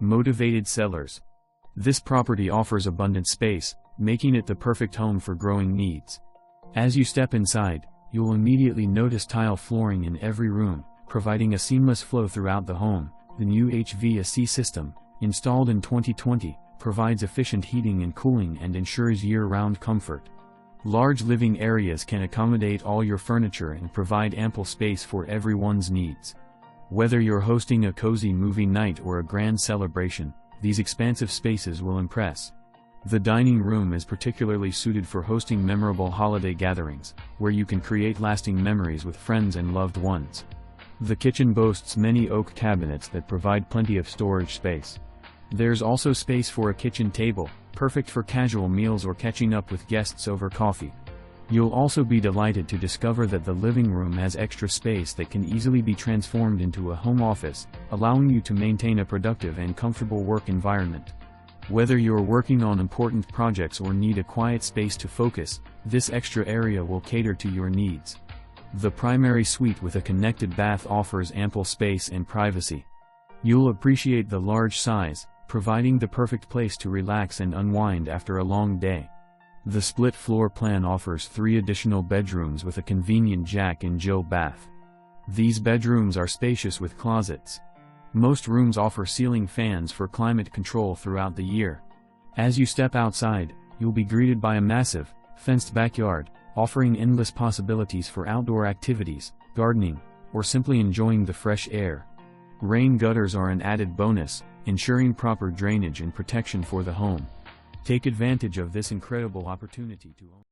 Motivated sellers. This property offers abundant space, making it the perfect home for growing needs. As you step inside, you'll immediately notice tile flooring in every room, providing a seamless flow throughout the home. The new HVAC system, installed in 2020, provides efficient heating and cooling and ensures year-round comfort. Large living areas can accommodate all your furniture and provide ample space for everyone's needs. Whether you're hosting a cozy movie night or a grand celebration, these expansive spaces will impress. The dining room is particularly suited for hosting memorable holiday gatherings, where you can create lasting memories with friends and loved ones. The kitchen boasts many oak cabinets that provide plenty of storage space. There's also space for a kitchen table, perfect for casual meals or catching up with guests over coffee. You'll also be delighted to discover that the living room has extra space that can easily be transformed into a home office, allowing you to maintain a productive and comfortable work environment. Whether you're working on important projects or need a quiet space to focus, this extra area will cater to your needs. The primary suite with a connected bath offers ample space and privacy. You'll appreciate the large size, providing the perfect place to relax and unwind after a long day. The split floor plan offers 3 additional bedrooms with a convenient Jack and Jill bath. These bedrooms are spacious with closets. Most rooms offer ceiling fans for climate control throughout the year. As you step outside, you'll be greeted by a massive, fenced backyard, offering endless possibilities for outdoor activities, gardening, or simply enjoying the fresh air. Rain gutters are an added bonus, ensuring proper drainage and protection for the home. Take advantage of this incredible opportunity to own